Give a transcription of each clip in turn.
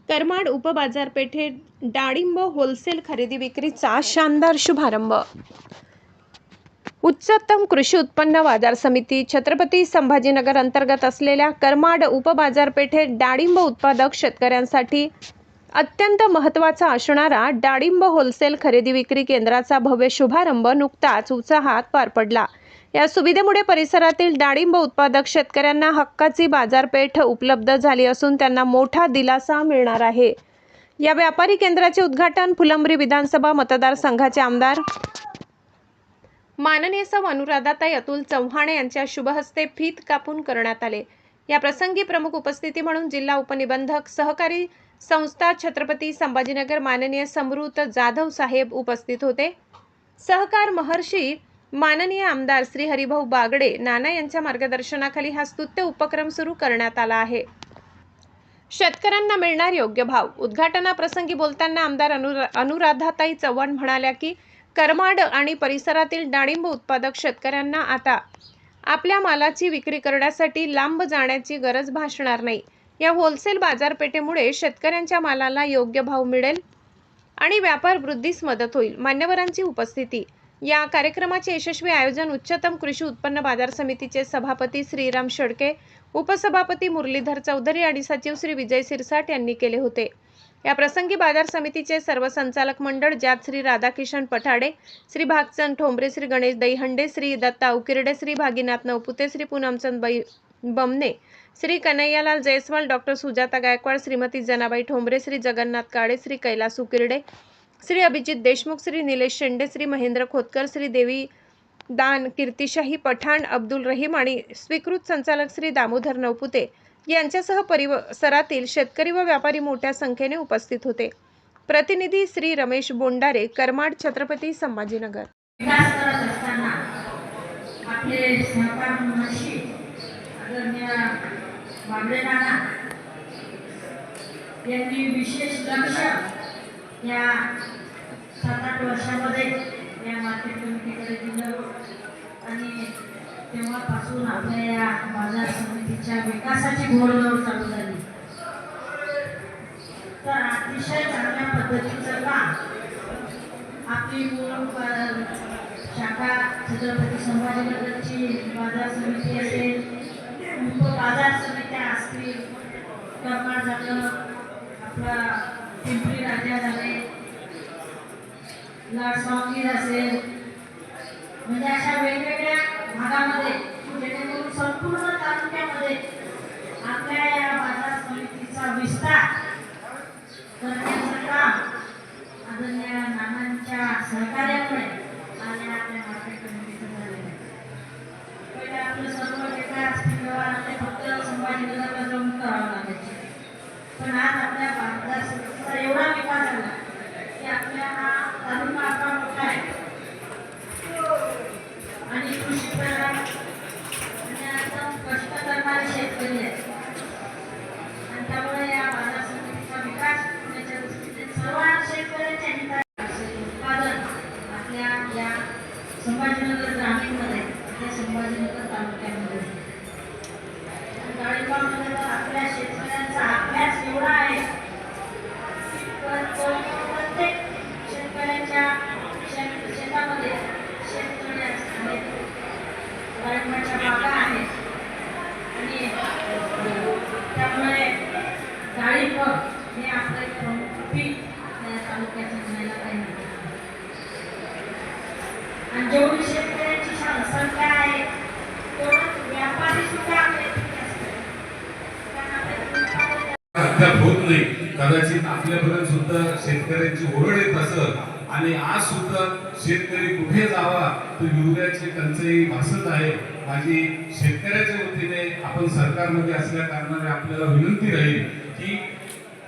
करमाड उपबाजारपेठेत डाळिंब होलसेल खरेदी विक्रीचा शानदार शुभारंभ। उच्चतम कृषी उत्पन्न बाजार समिती छत्रपती संभाजीनगर अंतर्गत असलेल्या करमाड उपबाजारपेठेत डाळिंब उत्पादक शेतकऱ्यांसाठी अत्यंत महत्त्वाचा असणारा डाळिंब होलसेल खरेदी विक्री केंद्राचा भव्य शुभारंभ नुकताच उत्साहात पार पडला। या सुविधेमुळे परिसरातील डाळिंब उत्पादक शेतकऱ्यांना हक्काची बाजारपेठ उपलब्ध झाली असून त्यांना मोठा दिलासा मिळणार आहे। या व्यापारी केंद्राचे उद्घाटन फुलंब्री विधानसभा मतदारसंघाचे आमदार माननीय सौ अनुराधाताई अतुल चव्हाण यांच्या शुभहस्ते फीत कापून करण्यात आले। या प्रसंगी प्रमुख उपस्थिती म्हणून जिल्हा उपनिबंधक सहकारी संस्था छत्रपती संभाजीनगर माननीय समृत जाधव साहेब उपस्थित होते। सहकार महर्षी माननीय आमदार श्री हरिभाऊ बागडे नाना यांच्या मार्गदर्शनाखाली हा स्तुत्य उपक्रम सुरू करण्यात आला आहे। शेतकऱ्यांना मिळणार योग्य भाव। उद्घाटनाप्रसंगी बोलताना आमदार अनुराधाताई चव्हाण म्हणाल्या की करमाड आणि परिसरातील डाळिंब उत्पादक शेतकऱ्यांना आता आपल्या मालाची विक्री करण्यासाठी लांब जाण्याची गरज भासणार नाही। या होलसेल बाजारपेठेमुळे शेतकऱ्यांच्या मालाला योग्य भाव मिळेल आणि व्यापार वृद्धीस मदत होईल। मान्यवरांची उपस्थिती। या कार्यक्रमाचे यशस्वी आयोजन उच्चतम कृषी उत्पन्न बाजार समितीचे सभापती श्रीराम शेडके, उपसभापती मुरलीधर चौधरी आणि सचिव श्री विजय सिरसाट यांनी केले होते। या प्रसंगी बाजार समितीचे सर्व संचालक मंडळ ज्यात श्री राधाकिशन पठाडे, श्री भागचंद ठोंबरे, श्री गणेश दहीहंडे, श्री दत्ता उकिरडे, श्री भागीनाथ नवपुते, श्री पूनमचंद बमने, श्री कन्हैयालाल जयस्वाल, डॉक्टर सुजाता गायकवाड, श्रीमती जनाबाई ठोंबरे, श्री जगन्नाथ काळे, श्री कैलास उकिरडे, श्री अभिजित देशमुख, श्री निलेश शेंडे, श्री महेंद्र खोतकर, श्री देवी दान कीर्तिशाही पठाण, अब्दुल रहीम आणि स्वीकृत संचालक श्री दामोदर नवपुते यांच्यासह परिसरातील शेतकरी व व्यापारी मोठ्या संख्येने उपस्थित होते। प्रतिनिधी श्री रमेश बोंडारे, करमाड, छत्रपती संभाजीनगर। आपले सहकार महर्षी आदरणीय बागडे नाना यांनी विशेष लक्ष या 7-8 वर्षामध्ये या मार्केट कमिटीकडे दिलं आणि तेव्हापासून आपल्या या बाजार समितीच्या विकासाची घोडदौड चालू झाली। तर अतिशय चांगल्या पद्धतीचं काम आपली मूळ शाखा छत्रपती संभाजीनगरची बाजार समिती असेल, बाजार समित्या असतील, करमाड झालं, आपला पिंपरी राजा झाले, लाडसावंगी असेल, म्हणजे अशा वेगवेगळ्या भागामध्ये जेणेकरून संपूर्ण तालुक्यामध्ये आपल्या या बाजार समितीचा विस्तार करण्याचं काम आदरणीय नानांच्या सहकार्यामुळे आणि आपल्या मार्केट कमिटीचं झालेलं आहे। पहिले आपलं सर्व विकास व्यवहाराने फक्त संभाजीनगरला जाऊन करावं लागायचे, पण आज आपल्या बाजार समितीचा एवढा विकास झाला की आपल्या हा तालुका आता मोठा आहे आणि कृषी प्रधान आणि एकदम कष्ट करणारे शेतकरी आहेत आणि त्यामुळे या बाजार समितीचा विकास होण्याच्या दृष्टीने सर्व शेतकऱ्यांच्या हिताचे उत्पादन आपल्या या संभाजीनगर ग्रामीणमध्ये या संभाजीनगर तालुक्यामध्ये डाळिंबामध्ये तर आपल्या शेतकऱ्यांचा अभ्यास एवढा आहे प्रत्येक शेतकऱ्यांच्या शेतामध्ये शेततळे आहेत, डाळिंबाच्या बागा आहेत आणि त्यामुळे डाळिंब हे आपलं एक प्रमुख पीक या तालुक्याचं म्हणायला काही नाही। आणि जेवढी शेतकऱ्यांची संख्या आहे तेवढं व्यापारी सुद्धा आपल्या अद्याप होत नाही। कदाचित आपल्यापर्यंत सुद्धा शेतकऱ्यांची ओरड येत असत आणि आज सुद्धा शेतकरी कुठे जावा तर युरियाची टंचाई भासत आहे। माझी शेतकऱ्याच्या वतीने आपण सरकारमध्ये असल्या कारणाने आपल्याला विनंती राहील की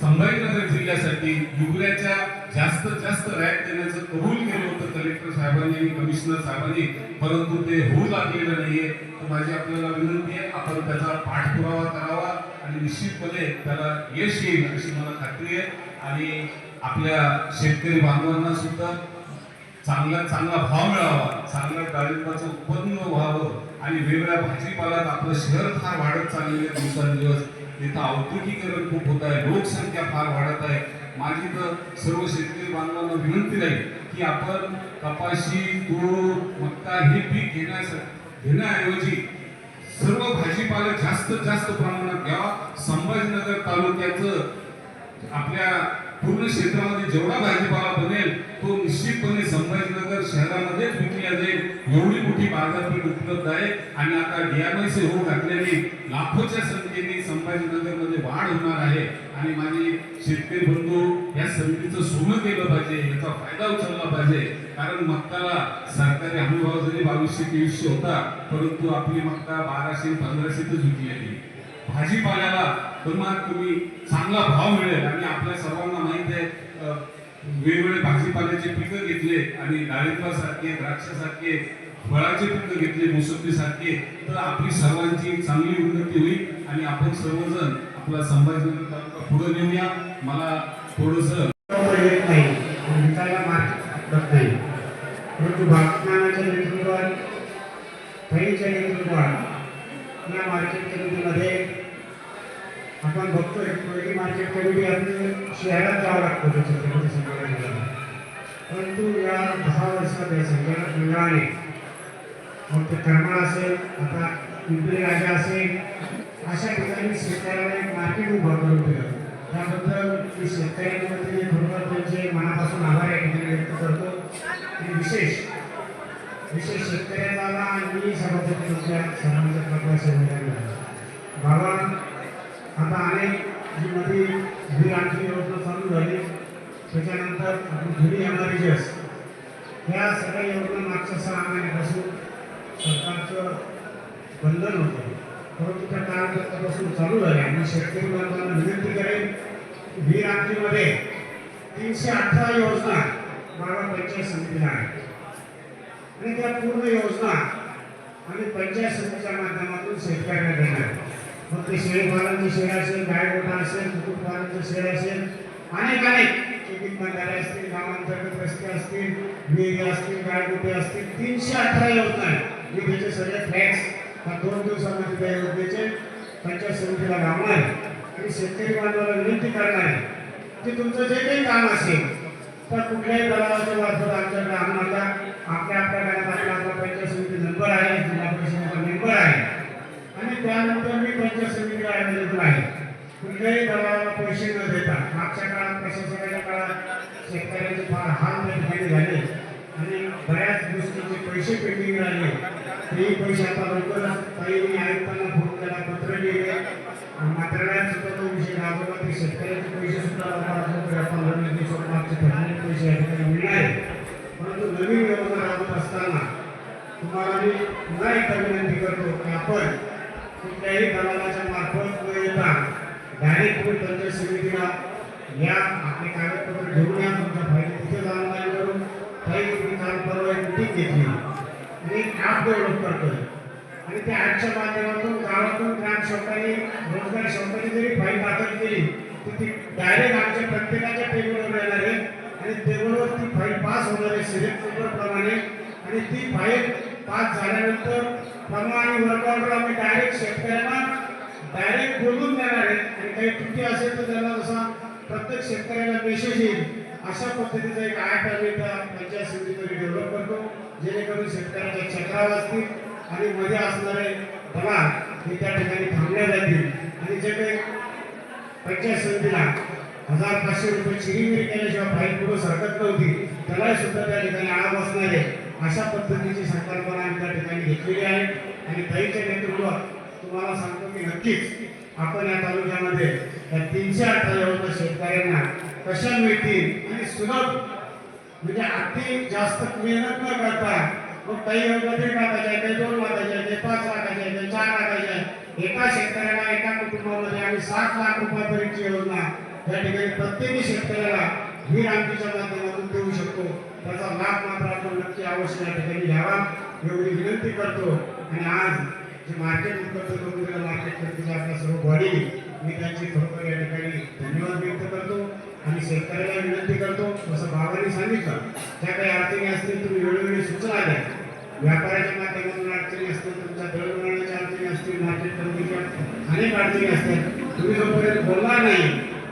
संभाजीनगर जिल्ह्यासाठी युरियाच्या जास्तीत जास्त रॅक देण्याचं कबूल केलं होतं कलेक्टर साहेबांनी आणि कमिशनर साहेबांनी, परंतु ते होऊ लागलेलं नाहीये। तर माझी आपल्याला विनंती आहे आपण त्याचा पाठपुरावा करावा आणि निश्चितपणे त्याला यश येईल अशी मला खात्री आहे आणि आपल्या शेतकरी बांधवांना सुद्धा चांगला भाव मिळावा, चांगल्या डाळिंबाचं उत्पन्न व्हावं आणि वेगवेगळ्या भाजीपाल्यात आपलं शहर फार वाढत चाललेले दिवसेंदिवस तिथं औद्योगिकीकरण खूप होत आहे, लोकसंख्या फार वाढत आहे. माझी तर सर्व शेतकरी बांधवांना विनंती राहील की आपण कपाशी, तूर, मक्का हे पीक घेण्याऐवजी सर्व भाजीपाला जास्तीत जास्त प्रमाणात घ्यावा. संभाजीनगर तालुक्याचं आपल्या पूर्ण क्षेत्रामध्ये जेवढा भाजीपाला बनेल तो निश्चितपणे संभाजीनगर शहरामध्येच विकला जाईल. एवढी मोठी बाजारपेठ उपलब्ध आहे आणि आता DMIC हो घातल्याने लाखोच्या संख्येने संभाजीनगरमध्ये वाढ होणार आहे. आणि माझे शेतकरी बंधू या संधीचं सोनं केलं पाहिजे, याचा फायदा उचलला पाहिजे. कारण मक्काला सरकारी हमीभाव जरी 2200-2300 होता, परंतु आपली मक्का 1200-1500 विकली गेली. भाजीपाल्याला कमाल कमी चांगला भाव मिळेल. आणि आपल्या सर्वांना माहिती आहे वेगवेगळे भाजीपाल्याचे पिकं घेतले आणि डाळिंबासारखे, द्राक्षासारखे फळाचे पिकं घेतले, मोसंबीसारखे, तर आपली सर्वांची चांगली उन्नती होईल आणि आपण सर्वजण आपला संभाजीनगर तालुका पुढे नेऊया. मला थोडंसं येत नाही आणि विकायला मार्केट उपलब्ध नाही, परंतु बागकामाच्या नेतृत्वात, फळीच्या नेतृत्वात या मार्केट कमिटीमध्ये आपण बघतोय पहिली मार्केट कमिटी आपली शहरात जावं लागतं त्या छत्रपती संभाजीनगरला. परंतु या 10 वर्षात या संचालक मंडळाने मग ते करमाळ असेल, आता पिंपरी राजा असेल, अशा ठिकाणी शेतकऱ्याला एक मार्केट उभं करून दिलं. त्याबद्दल मी शेतकऱ्यांच्या वतीने खरोखर त्यांचे मनापासून आभार या ठिकाणी व्यक्त करतो. आणि विशेष शेतकऱ्याला आणि सभापती तुमच्या सर्वांच्या प्रकाश बाबा, आता अनेक जी मध्ये ही आणखी योजना चालू झाली, त्याच्यानंतर जुनी MRGS ह्या सगळ्या योजना मागच्या 6 महिन्यापासून सरकारचं बंधन होतं, परंतु त्या काळापासून चालू झाले. आणि शेतकरी बांधवांना विनंती करेन की ही रांगीमध्ये 318 योजना बाबा पंचायत समितीला आहेत आणि त्या पूर्ण योजना आम्ही पंचायत समितीच्या माध्यमातून शेतकऱ्यांना देणार. मग ते शेळीपालनचे शेड असेल, गायगोठा असेल, कुक्कुटपालनचे शेड असेल, अनेक शेतीत बंधारे असतील, गावांतर्गत रस्ते असतील, विहिरी असतील, गायगोठे असतील, 318 योजना आहेत. मी त्याचे सगळे फ्लॅक्स 2 दिवसामध्ये त्या योजनेचे पंचायत समितीला लावणार आणि शेतकरी बांधवाला विनंती करणार आहे की तुमचं जे काही काम असेल तर कुठल्याही दलालाच्या मार्फत आमच्याकडे आणू नका. आपल्या गावात आपला पंचायत समिती नंबर आहे, जिल्हा परिषदेचा मेंबर आहे आणि त्यानंतर मी पंचायत समितीला अवेलेबल आहे. कुठल्याही दलाला पैसे न देता मागच्या काळात प्रशासनाच्या काळात शेतकऱ्यांचे फार हाल त्या ठिकाणी झाले आणि बऱ्याच गोष्टींचे पैसे पेंडिंग राहिले. तेही पैसे आता लवकरच काही आयुक्तांना फोन केला, पत्र लिहिले, मंत्रालयात सुद्धा तो विषय राबवला की शेतकऱ्यांचे पैसे सुद्धा लवकर 15 दिवसात मागचे ठरलेले पैसे या ठिकाणी मिळणार. परंतु नवीन योजना राबवत असताना तुम्हाला मी पुन्हा एकदा विनंती करतो की आपण कुठल्याही दलालाच्या मार्फत न येता डायरेक्ट तुम्ही पंचायत समितीला या, आपले कागदपत्र घेऊन या, तुमच्या फायदे तिथे जाऊन करून काही तुम्ही काल परवा एक मिटिंग घेतली आणि एक ॲप डेव्हलप करतोय आणि त्या ॲपच्या माध्यमातून गावातून ग्रामसेवकांनी, रोजगार सेवकांनी जरी फाईल दाखल केली तर ती डायरेक्ट आमच्या प्रत्येकाच्या टेबलवर येणार आहे आणि टेबलवर ती फाईल पास होणार आहे सिरियल नंबरप्रमाणे. आणि ती फाईल पास झाल्यानंतर प्रमाणे वर्क ऑर्डर आम्ही डायरेक्ट शेतकऱ्यांना डायरेक्ट बोलून देणार आहे आणि काही त्रुटी असेल तर त्यांना जसा प्रत्येक शेतकऱ्याला मेसेज येईल अशा पद्धतीचा एक ॲप आम्ही त्या पंचायत समितीमध्ये डेव्हलप करतो, जेणेकरून शेतकऱ्याच्या चक्रा वाचतील आणि मध्ये असणारे दलाल हे त्या ठिकाणी थांबल्या जातील. आणि जे काही पंचायत समितीला 1500 रुपये चिरीमिरी केल्याशिवाय फाईल पुढे सरकत नव्हती, त्याला सुद्धा त्या ठिकाणी आळा बसणार आहे. अशा पद्धतीची संकल्पना आम्ही त्या ठिकाणी घेतलेली आहे आणि ताईच्या नेतृत्वात तुम्हाला सांगतो की नक्कीच आपण या तालुक्यामध्ये या 318 योजना शेतकऱ्यांना कशा मिळतील आणि सुलभ, म्हणजे अगदी जास्त मेहनत न करता मग काही योजना 1.5 लाखाच्या, काही 2 लाखाच्या, काही 5 लाखाच्या, काही 4 लाखाच्या, एका शेतकऱ्याला एका कुटुंबामध्ये आम्ही 7 लाख रुपयापर्यंतची योजना त्या ठिकाणी प्रत्येक शेतकऱ्याला ही रांगीच्या माध्यमातून देऊ शकतो. त्याचा लाभ मात्र आपण नक्की अवश्य या ठिकाणी घ्यावा एवढी विनंती करतो. आणि आज जे मार्केट उपलब्ध करून दिलं मार्केट कमिटीच्या आपल्या सर्व बॉडी, मी त्यांची खरोखर या ठिकाणी धन्यवाद व्यक्त करतो आणि शेतकऱ्याला विनंती करतो जसं बाबांनी सांगितलं ज्या काही अडचणी असतील तुम्ही वेळोवेळी सूचना द्या. व्यापाराच्या माध्यमातून अडचणी असतील, तुमच्या दळणवळणाच्या अडचणी असतील, मार्केट कमिटीच्या अनेक अडचणी असतात, तुम्ही जोपर्यंत बोलणार नाही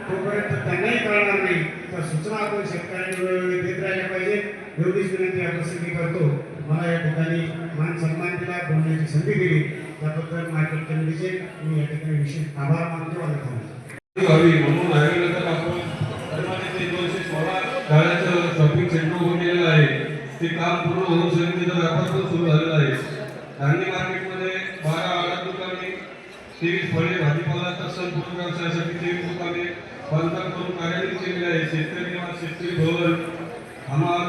तोपर्यंत त्यांनाही कळणार नाही. तर सूचना आपण शेतकऱ्यांनी वेळोवेळी देत राहिल्या पाहिजे. एवढीच विनंती या प्रसंगी करतो. मला या ठिकाणी मान सन्मान दिला, बोलण्याची संधी दिली त्याबद्दल मार्केट कमिटीचे मी या ठिकाणी विशेष आभार मानतो आणि थांबतो. म्हणून आयोगानंतर आपण परवाने 216 गाड्याचं शॉपिंग सेंटर उभं केलेलं आहे. ते काम पूर्ण होऊन समितीचा व्यापार पण सुरू झालेला आहे. धान्य मार्केटमध्ये 12 आडात दुकाने, 23 फळे भाजीपाला तसंच पूर्ण व्यवसायासाठी 23 दुकाने बांधकाम करून कार्यान्वित केलेले आहे. शेतकरी निवास, शेतकरी भवन, हमाल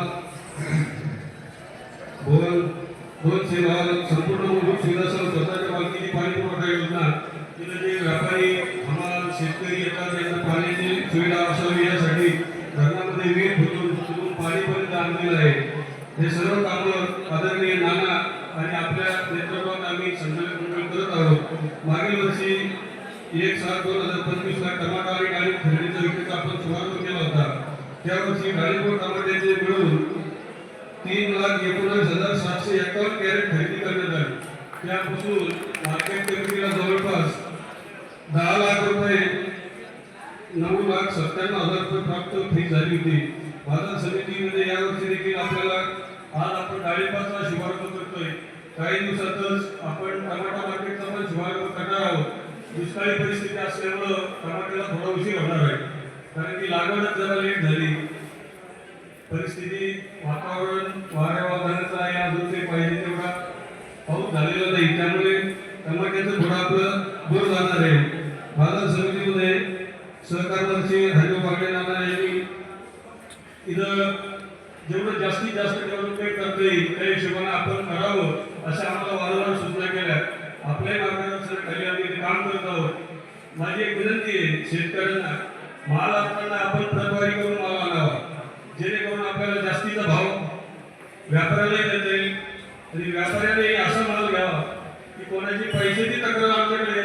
भवन, दोन सेवा, संपूर्ण मूलभूत सुविधासह स्वतःच्या मालकीची पाणी पुरवठा योजना, तिथे जे व्यापारी हमाल शेतकरी येतात त्यांना पाण्याची सुविधा असावी यासाठी धरणामध्ये विहीर खोदून पाणीपर्यंत आणलेलं आहे. हे सर्व कामं आदरणीय नाना आणि आपल्या नेतृत्वात आम्ही संकल्प करत आहोत. मागील वर्षी 1/7/2025 ला टमाटा आणि डाळिंब खरेदीचा विक्रीचा आपण शुभारंभ केला होता. त्या वर्षी डाळिंब व टमाट्याचे मिळून 3,19,751 कॅरेट खरेदी करण्यात आली. त्यापासून मार्केट कमिटीला जवळपास 10 लाख रुपये 9,97,000 रुपये प्राप्त फी झाली होती. बाजार समितीमध्ये यावर्षी देखील आपल्याला आज आपण डाळिंबाचा शुभारंभ करतोय. काही दिवसातच आपण टमाटा मार्केटचा पण शुभारंभ करणार आहोत. दुष्काळी परिस्थिती असल्यामुळं टमाट्याला थोडा उशीर होणार आहे, कारण की लागवडच जरा लेट झाली. परिस्थिती वातावरण वाऱ्या वादळाचं आहे, अजून ते पाहिजे तेवढा पाऊस झालेला नाही, त्यामुळे टमाट्याचं थोडं आपलं दूर जाणार आहे. बाजार समितीमध्ये सहकारमंत्री धान्य बागडे नाना यांनी इथं जेवढं जास्तीत जास्त डेव्हलपमेंट करता येईल त्या हिशोबाने आपण करावं अशा आम्हाला वारंवार सूचना केल्या. आपल्या मार्गदर्शनाखाली आम्ही इथे काम करत आहोत. माझी एक विनंती आहे शेतकऱ्यांना, माल आणताना आपण प्रतवारी करून माल आणावा, जेणेकरून आपल्याला जास्तीचा भाव व्यापाऱ्यालाही देता येईल आणि व्यापाऱ्याने असा माल घ्यावा की कोणाची पैशाची तक्रार आमच्याकडे